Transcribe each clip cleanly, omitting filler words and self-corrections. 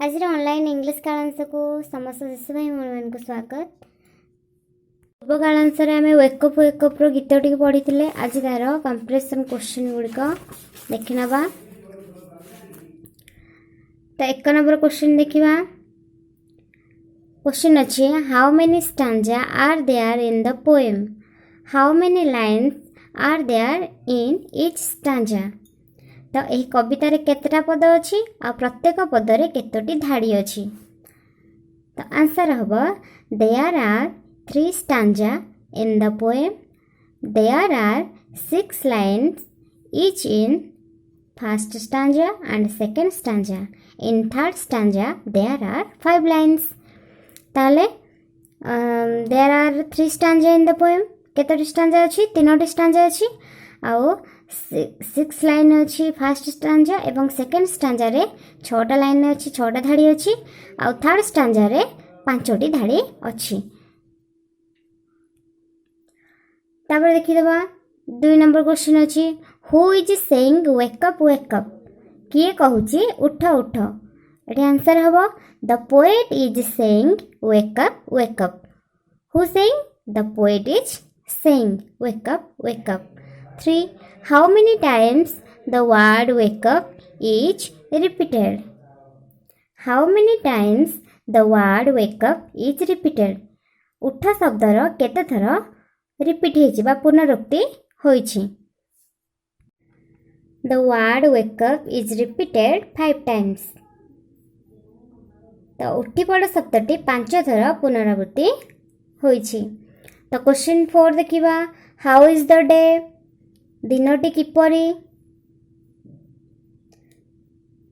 आज online English कालांश को समस्त शिशु भाई मान को स्वागत। पूर्व कालांश आम वेकअप गीत टी पढ़ी थे। आज तार कंप्रेशन क्वेश्चन गुड़िक देखि ना। तो 1 नंबर क्वेश्चन देखा। क्वेश्चन अच्छे, how many stanza are there in the poem? How many lines are there in each stanza? तो यही कवितार केतटा पद अच्छी आ प्रत्येक पदरे केतोटी धाड़ी अच्छी? तो आंसर हम there are 3 stanza in the poem. There are 6 lines each in first stanza and second stanza. In third stanza there are 5 lines. ताले there are 3 stanza in the poem. केतोटी स्टांजा अच्छी? 3टी स्टांजा अच्छी। आओ 6 line अच्छी first stanza एवं second stanza रे 6टा लाइन अच्छी, 6टा धाड़ी अच्छी। आउ थर्ड स्टांजा रे 5टी धाड़ी अच्छी। तापर देखिदेबा 2 नंबर क्वेश्चन अच्छी, who is saying wake up wake up? किए कहूची उठ उठ? एटी आंसर हबो the poet is saying wake up wake up. Who saying? The poet is saying wake up wake up. 3. How many times the word wake up is repeated? How many times the word wake up is repeated? उठ शब्दर केते थर repeat होइछि बा पुनरुक्ति होइछि? The word wake up is repeated 5 times. तो उठी पड़ शब्दटी 5 थर पुनरावृत्ति होइछि। तो क्वेश्चन 4 देखिबा, how is the day? दिनटी किपरि?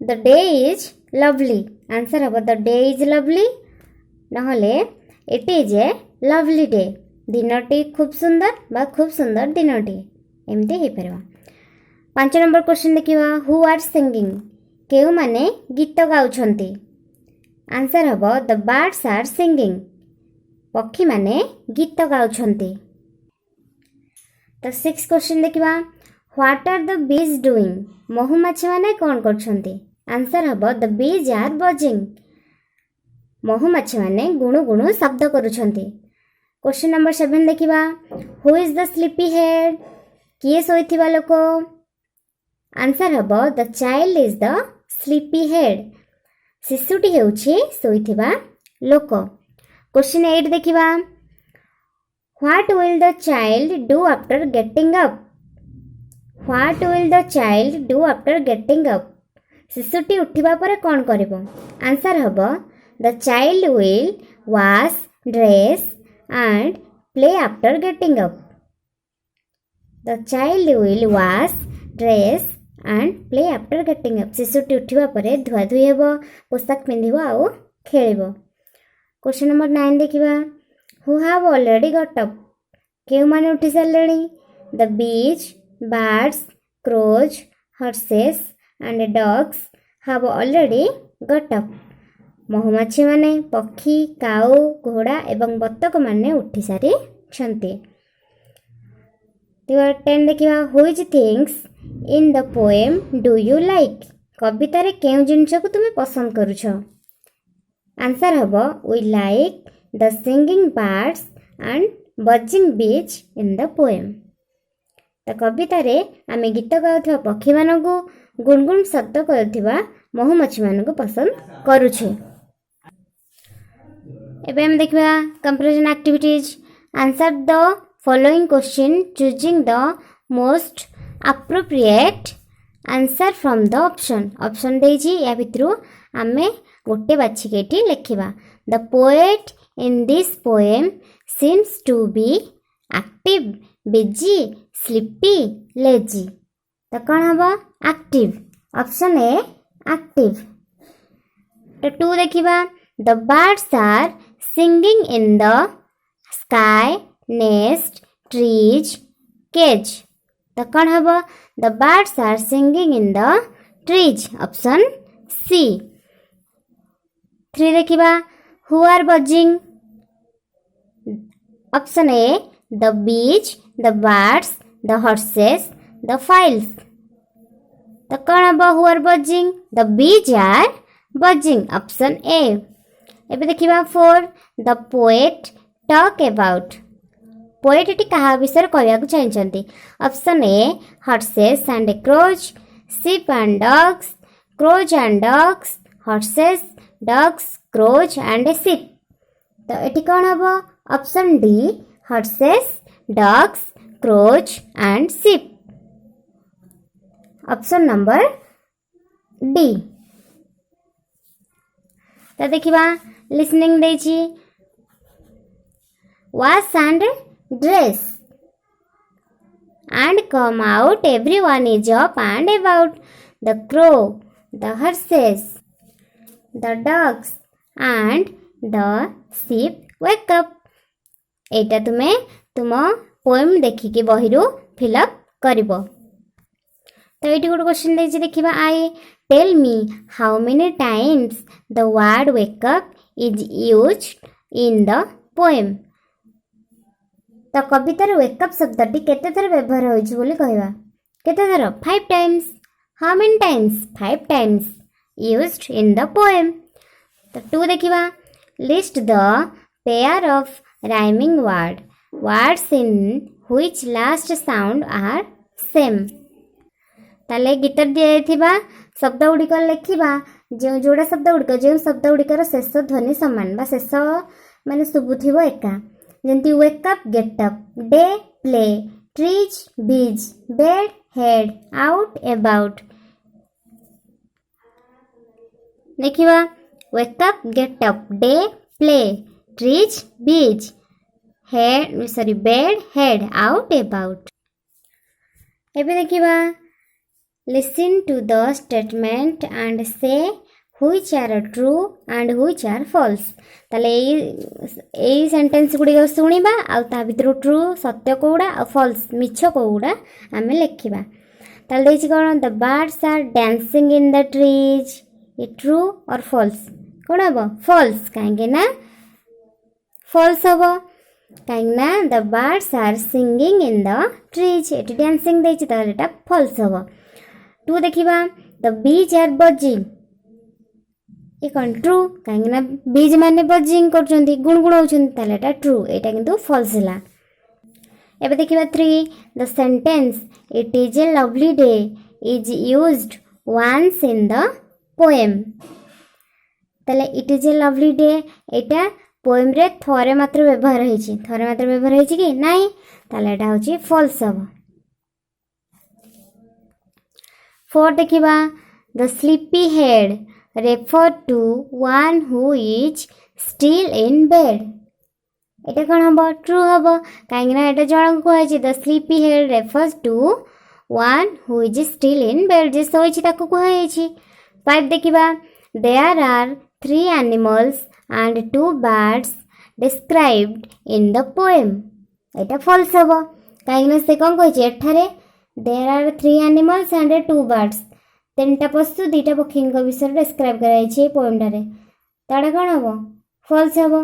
The day is lovely. Answer हम द डे इज लवली, नहले it is a lovely day. दिनटी खूब सुंदर बा खूब सुंदर दिनटी, एमती हो पार। 5 नंबर क्वेश्चन देखिबा, हु आर सिंगिंग? केउ माने गीत गाउछंती? आंसर हम द बर्ड्स आर सिंगिंग। पक्षी माने गीत गाउछंती। तो 6 क्वेश्चन देखिबा, what are the bees doing? महुमाछी माने कौन करछंती? आंसर हम द बीज आर बजिंग। महुमाछी माने गुणु गुणु शब्द करुछंती। क्वेश्चन नंबर 7 देखिबा, who is the sleepy head? किए सोइथिबा लोक? आंसर हम the child is the sleepy head. शिशुटी हेउछि सोइथिबा लोक। क्वेश्चन 8 देखिबा, What will the child do after getting up? What will the child do after getting up? शिशुटी उठिबा परे कौन करिबो? आंसर हबो the child will wash, dress and play after getting up. The child will wash, dress and play after getting up. शिशुटी उठिबा परे धुआ धुई हेबो, पोशाक पिंधिबो आउ खेलिबो। Question number 9 देखिबा, who have already got up? केउ माने उठी सारलेनी? The bees, birds, crows, horses and dogs have already got up. महुमाछी माने पक्षी, काऊ, घोड़ा एवं बत्तक माने उठी सारी छंती। 10 देखिबा, which things in the poem do you like? कविता रे केउ जिंस को तुमे पसंद करूछ? आंसर हबो we like the singing birds and buzzing bees in the poem. तो कविता रे आमे गीत गाउथवा पक्षी मानकु गुणगुण शब्द करुथवा महुमाछी मानकु पसंद करूछु। एबे हम देखबा comparison activities. Answer the following question choosing the most appropriate answer from the option. Option देजी या भितरु आमे गोटे बाछि केटी लिखिबा। The poet in this poem seems to be active, busy, sleepy, lazy. तो कौन हबो? active. Option A active. तो 2 देखिबा, the birds are singing in the sky, nest, trees, cage. तो कौन हबो? the birds are singing in the trees. Option C. 3 देखिबा, who are buzzing? Option A, the bees, the birds, the horses, the fowls. तो कौन हबो who are buzzing? The bees are buzzing, option A. ଏବେ ଦେଖିବା 4 the poet talk about. poet ଏଠି କାହା ବିଷୟରେ କହିବାକୁ ଚାହିଁଛନ୍ତି? Option A horses and crows, sheep and dogs, crows and dogs, horses, dogs, crows and sheep. ତ ଏଠି କ'ଣ ହବ? Option D horses, dogs, crows and sheep. Option number D. ତ ଦେଖିବା listening ଦେଇଛି wash and dress and come out, everyone is up and about, the crow, the horses, the dogs and the sheep wake up. ଏଇଟା ତୁମେ ତୁମ poem ଦେଖିକି ବହିରୁ fill up କରିବ। ତ ଏଇଠି ଗୋଟେ କ୍ୱେଶ୍ଚନ୍ ଦେଇଛି ଦେଖିବା I tell me how many times the word wake up is used in the poem. ତ କବିତାରେ ୱେକ୍ ଅପ୍ ଶବ୍ଦଟି କେତେ ଥର ବ୍ୟବହାର ହୋଇଛି ବୋଲି କହିବା। କେତେ ଥର? 5 times. How many Times? 5 times used in the poem. ତ 2 ଦେଖିବା list the pair of rhyming words in which last sound are same. ତାହେଲେ ଗୀତରେ ଦିଆଯାଇଥିବା ଶବ୍ଦ ଗୁଡ଼ିକ ଲେଖିବା ଯୋଉଟା ଶବ୍ଦ ଗୁଡ଼ିକ ଯେଉଁ ଶବ୍ଦ ଗୁଡ଼ିକର ଶେଷ ଧ୍ୱନି ସମାନ ବା ଶେଷ ମାନେ ଶୁଭୁଥିବ ଏକା, ଯେମିତି wake up, get up, day, play, trees, bees, bed, head, out, about. ଦେଖିବା wake up, get up, day, play, trees, bees, bed, head, out, about. ଏବେ ଦେଖିବା listen to the statement and say which are true and which are false. ତାହେଲେ ଏଇ sentence ଗୁଡ଼ିକ ଶୁଣିବା ଆଉ ତା ଭିତରୁ ଟ୍ରୁ ସତ୍ୟ କେଉଁଗୁଡ଼ା ଆଉ ଫଲ୍ସ ମିଛ କେଉଁଗୁଡ଼ା ଆମେ ଲେଖିବା। ତାହେଲେ ଦେଇଛି କ'ଣ? The birds are dancing in the trees. ଏ ଟ୍ରୁ ଅର୍ ଫଲ୍ସ? କ'ଣ ହେବ? ଫଲ୍ସ। କାହିଁକି ନା ଫଲ୍ସ ହେବ, କାହିଁକି ନା the birds are singing in the trees. ଏଠି ଡ୍ୟାନ୍ସିଂ ଦେଇଛି ତାହେଲେ ଏଇଟା ଫଲ୍ସ ହେବ। 2 ଦେଖିବା ଦ ବିଜ୍ ଆର୍ ବଜିଂ। ଏ କ'ଣ? ଟ୍ରୁ, କାହିଁକି ନା ବିଜ୍ ମାନେ ବଜିଂ କରୁଛନ୍ତି, ଗୁଣଗୁଣଉଛନ୍ତି, ତାହେଲେ ଏଇଟା ଟ୍ରୁ, ଏଇଟା କିନ୍ତୁ ଫଲ୍ସ ହେଲା। ଏବେ ଦେଖିବା 3 the sentence it is a lovely day is used once in the poem. ତାହେଲେ it is a lovely day ଏଇଟା ପୋଏମ୍ରେ ଥରେ ମାତ୍ର ବ୍ୟବହାର ହେଇଛି। ଥରେ ମାତ୍ର ବ୍ୟବହାର ହେଇଛି କି ନାହିଁ? ତାହେଲେ ଏଇଟା ହେଉଛି ଫଲ୍ସ ହେବ। 4 ଦେଖିବା the sleepy head refer to one who is still in bed. ଏଇଟା କ'ଣ ହେବ? ଟ୍ରୁ ହେବ, କାହିଁକିନା ଏଇଟା ଜଣଙ୍କୁ କୁହାଯାଇଛି। The sleepy head refers to one who is still in bed, ଯେ ଶୋଇଛି ତାକୁ କୁହାଯାଇଛି। 5 ଦେଖିବା there are 3 animals and 2 birds described in the poem. ଏଇଟା ଫଲ୍ସ ହେବ, କାହିଁକିନା ସେ କ'ଣ କହିଛି? ଏଠାରେ there are 3 animals and 2 birds, 3ଟା ପଶୁ 2ଟା ପକ୍ଷୀଙ୍କ ବିଷୟରେ ଡେସ୍କ୍ରାଇବ୍ କରାଯାଇଛି ଏ ପୋଏମ୍ଟାରେ। ତାଟା କ'ଣ ହେବ? ଫଲ୍ସ ହେବ,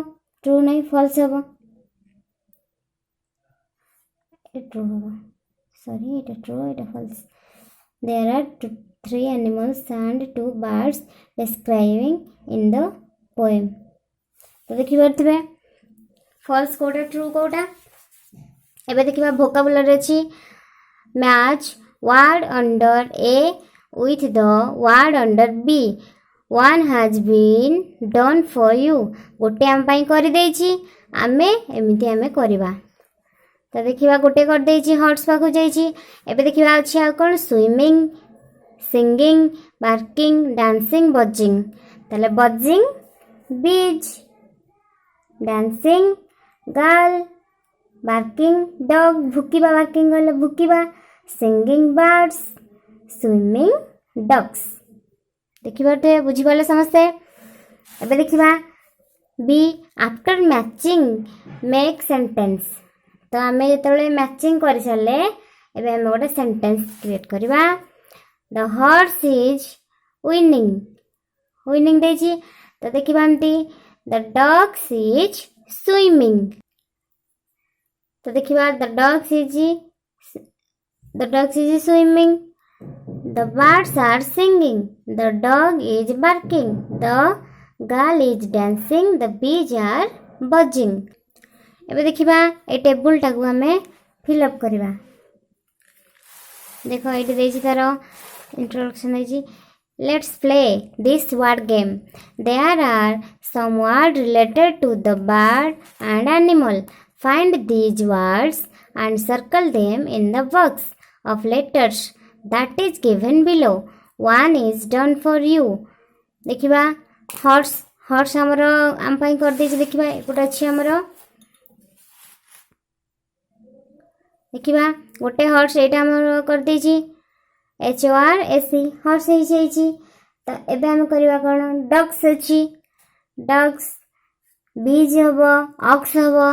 ଟ୍ରୁ ନାହିଁ, ଫଲ୍ସ ହେବ। ଟ୍ରୁ ହେବ, ସରି ଏଇଟା ଟ୍ରୁ, ଏଇଟା falls. there are 3 animals and 2 birds describing in the poem. ତ ଦେଖିପାରୁଥିବେ ଫଲ୍ସ କେଉଁଟା ଟ୍ରୁ କେଉଁଟା। ଏବେ ଦେଖିବା ଭୋକାବୁଲାରୀ ଅଛି match word under A with the word under B. One has been done for you. गोटे आम पाई कर देइछि, आमे एमिति आमे करिबा। तो देखिबा गोटे कर देइछि, हॉर्स पाखु जाइछि। एबे देखिबा अछि आ कोन? Swimming, singing, barking, dancing, buzzing. ताले buzzing bees, dancing girl, barking dog, भुकिबा बार्किंग गले भुकिबा, सिंगिंग बर्ड्स, स्विमिंग डक्स। देखिए बुझीपारे समस्ते। एबे देखिबा B after matching make sentence. तो आम जो मैचिंग कर सारे एबे आम गोटे सेंटेंस क्रिएट करवा। The horse is winning, winning देछि। तो देखिबा एमती द डॉग्स इज स्विमिंग। तो देखिबा the dogs is swimming. The birds are singing. The dog is barking. The girl is dancing. The bees are buzzing. ଏବେ ଦେଖିବା ଏ ଟେବୁଲଟାକୁ ଆମେ ଫିଲ୍ଅପ୍ କରିବା। ଦେଖ ଏଇଠି ଦେଇଛି ତାର ଇଣ୍ଟ୍ରୋଡକ୍ସନ୍ ଦେଇଛି। Let's play this word game. There are some words related to the bird and animal. Find these words and circle them in the box of letters that is given below. One is done for you. देखिबा horse horse हमर आम पई कर देछि। देखिबा एकोटा अछि हमर देखिबा गोटे हॉर्स एटा हमर कर देछि HORS हॉर्स हे तो एबे हम करबा कोन डॉग्स अछि डॉग्स बीज हबो ऑक्स हबो।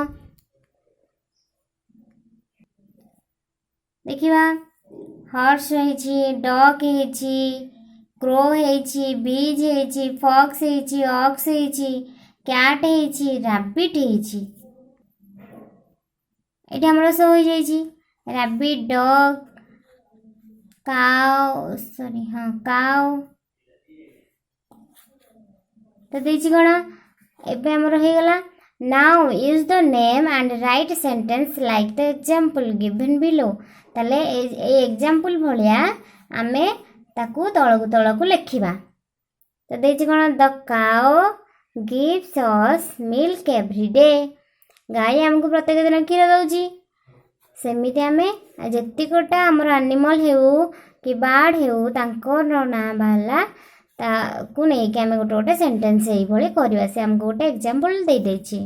देखिबा हॉर्स है डॉग है क्रो है बीज है फॉक्स है ऑक्स है कैट है रैबिट है। ये हमर सब हो जाइए रैबिट डॉग काउ सॉरी हाँ काउ तो देछि कोन एबे हमर हो गला। Now use the name and right sentence like the example given below. ताले ए एग्जांपल भलिया आमे ताकू तळकू लिखिबा। तो देछि कोन the cow gives us milk every day. गाय हमको प्रत्येक दिन क्षीर दउची सेमिति आमे जेतिकोटा हमर एनिमल हेउ कि बर्ड हेउ तांको ना बाला ताकू नै कि आमे गोटे सेंटेंस एई भली करबा। से हमको गोटे एग्जांपल दे देछि।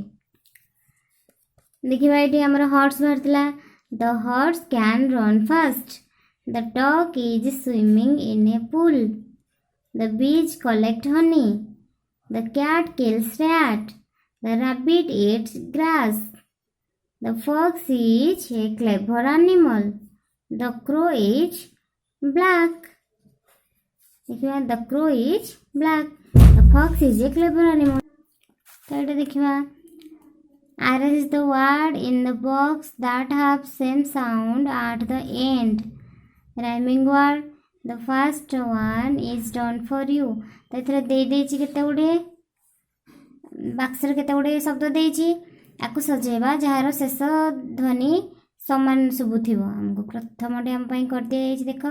देखिबा एठी हमर हॉर्स बारतिला। The horse can run fast. The dog is swimming in a pool. The bees collect honey. The cat kills rat. The rabbit eats grass. The fox is a clever animal. The crow is black. देखिबा the crow is black. The fox is a clever animal. तो एटा देखिबा arrange the word in the box that have same sound at the end. Rhyming word. The first one is done for you. तो एथरे दे देछि केते गुडे बक्सर केते गुडे शब्द देछि आकु सजेबा जार शेष ध्वनि समान शुभुथिबो। हमको प्रथम हम पई कर दिए देख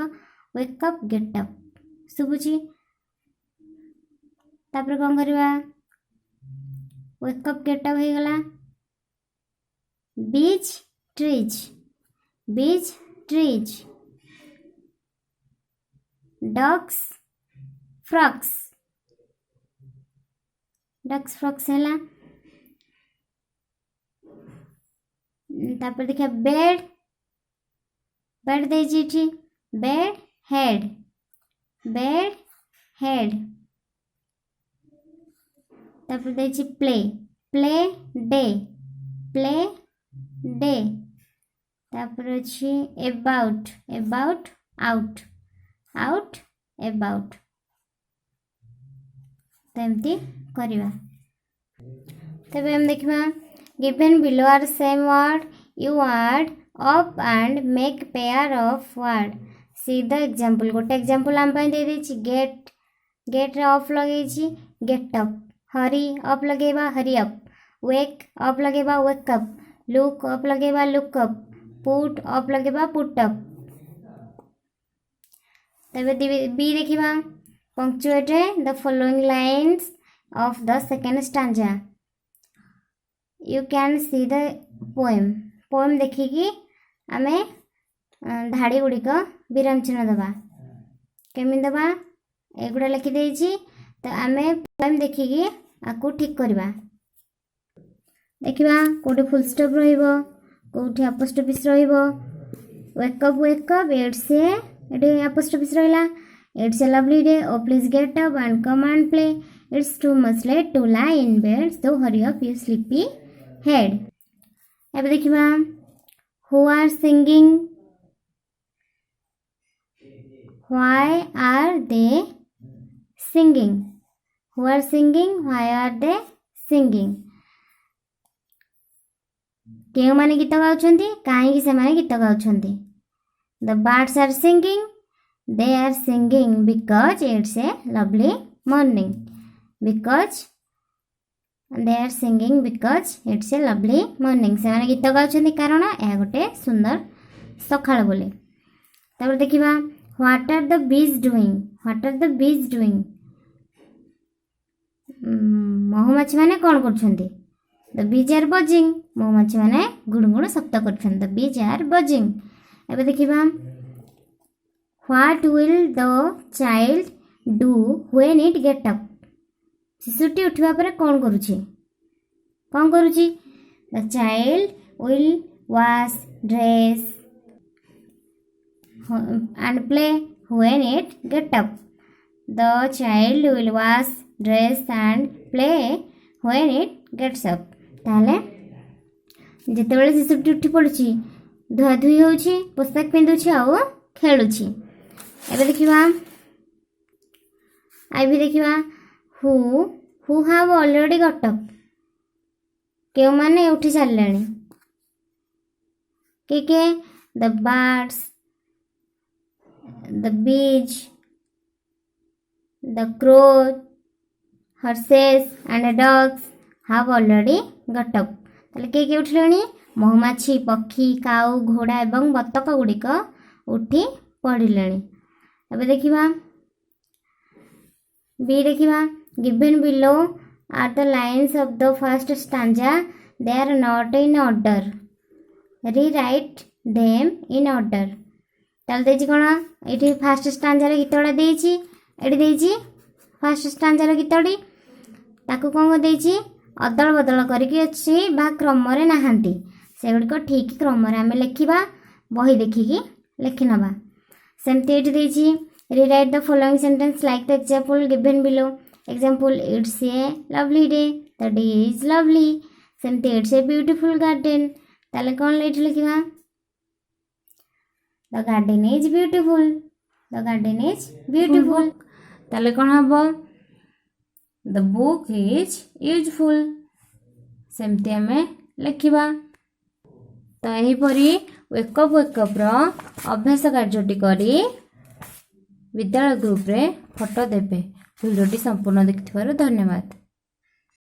वेक अप गेट अप शुभुची। तापर कोन करबा वेक अप गेट अप हो गला। बीच ट्रीज डॉग्स फ्रॉक्स हैला। तापर देखिए बेड देछि बेड हेड तापर देछि प्ले डे तापर अछि अबाउट आउट अबाउट तेमती करिवा। तबे हम देखिबा given below are same word. You add up and make pair of word. See the example. गोटे example हम पे दे देछि get off लगेछि get up. hurry up लगेबा hurry up. wake up लगेबा wake up. look up लगेबा look up. put up लगेबा put up. तबे B देखिबा punctuate the following lines of the second stanza. You can see the poem देखिकी आमे धाड़ी गुड़िक विराम चिन्ह दबा केमी दबा एगुड़ा लिखि देछि। तो आमे पोएम देखिकी आकु ठीक करबा। देखिबा कोठी फुल स्टॉप रहिबो कोठी अपोस्ट्रोफिस रहिबो। Wake up it's a apostrophe s रहिला। It's a lovely day oh please get up and come and play. It's too much late to lie in bed so hurry up you sleepy head. अब देखिबा who are singing why are they singing who are singing why are they singing. केउ माने गीत गाउछंती काहेकि से माने गीत गाउछंती। The birds are singing they are singing because it's a lovely morning. Because they are singing because it's a lovely morning. ସେମାନେ ଗୀତ ଗାଉଛନ୍ତି କାରଣ ଏହା ଗୋଟେ ସୁନ୍ଦର ସକାଳ ବୋଲି। ତାପରେ ଦେଖିବା what are the bees doing? What are the bees doing? ମହୁମାଛି ମାନେ କ'ଣ କରୁଛନ୍ତି? The bees are buzzing. ମହୁମାଛି ମାନେ ଗୁଣୁଗୁଣୁ ଶବ୍ଦ କରୁଛନ୍ତି। The bees are buzzing. ଏବେ ଦେଖିବା what will the child do when it get up? ଶିଶୁଟି ଉଠିବା ପରେ କ'ଣ କରୁଛି? The child will wash, dress and play when it get up. The child will wash, dress and play when it gets up. ତାହେଲେ ଯେତେବେଳେ ଶିଶୁଟି ଉଠି ପଡ଼ୁଛି ଧୁଆଧୁଇ ହେଉଛି, ପୋଷାକ ପିନ୍ଧୁଛି ଆଉ ଖେଳୁଛି। ଏବେ ଦେଖିବା who have already got up? କେଉଁମାନେ ଉଠି ସାରିଲେଣି? କିଏ? The birds, the bees, the crows, horses and dogs have already got up. ତାହେଲେ କିଏ ଉଠିଲେଣି? ମହୁମାଛି, ପକ୍ଷୀ, କାଉ, ଘୋଡ଼ା ଏବଂ ବତକ ଗୁଡ଼ିକ ଉଠି ପଡ଼ିଲେଣି। ଏବେ ଦେଖିବା given below are the lines of the first stanza. They are not in order. Rewrite them in order. ତାହେଲେ ଦେଇଛି କ'ଣ? ଏଇଠି ଫାର୍ଷ୍ଟ ଷ୍ଟାଞ୍ଜାର ଗୀତଟା ଦେଇଛି, ଏଠି ଦେଇଛି ଫାର୍ଷ୍ଟ ଷ୍ଟାଞ୍ଜାର ଗୀତଟି, ତାକୁ କ'ଣ ଦେଇଛି? ଅଦଳ ବଦଳ କରିକି ଅଛି ବା କ୍ରମରେ ନାହାନ୍ତି। ସେଗୁଡ଼ିକ ଠିକ୍ କ୍ରମରେ ଆମେ ଲେଖିବା, ବହି ଦେଖିକି ଲେଖିନେବା। ସେମିତି ଏଇଠି ଦେଇଛି rewrite the following sentence like the example given below. Example, it's a lovely day. The day is lovely. ସେମିତି it's a beautiful garden. ତାହେଲେ କ'ଣ ଏଇଠି ଲେଖିବା? The garden is beautiful. The garden is beautiful. ତାହେଲେ କ'ଣ ହେବ? The book is useful. ସେମିତି ଆମେ ଲେଖିବା। ତ ଏହିପରି ୱେକଅପ୍ର ଅଭ୍ୟାସ କାର୍ଯ୍ୟଟି କରି ବିଦ୍ୟାଳୟ ଗ୍ରୁପରେ ଫଟୋ ଦେବେ। ଭିଡ଼ିଓଟି ସମ୍ପୂର୍ଣ୍ଣ ଦେଖିଥିବାରୁ ଧନ୍ୟବାଦ।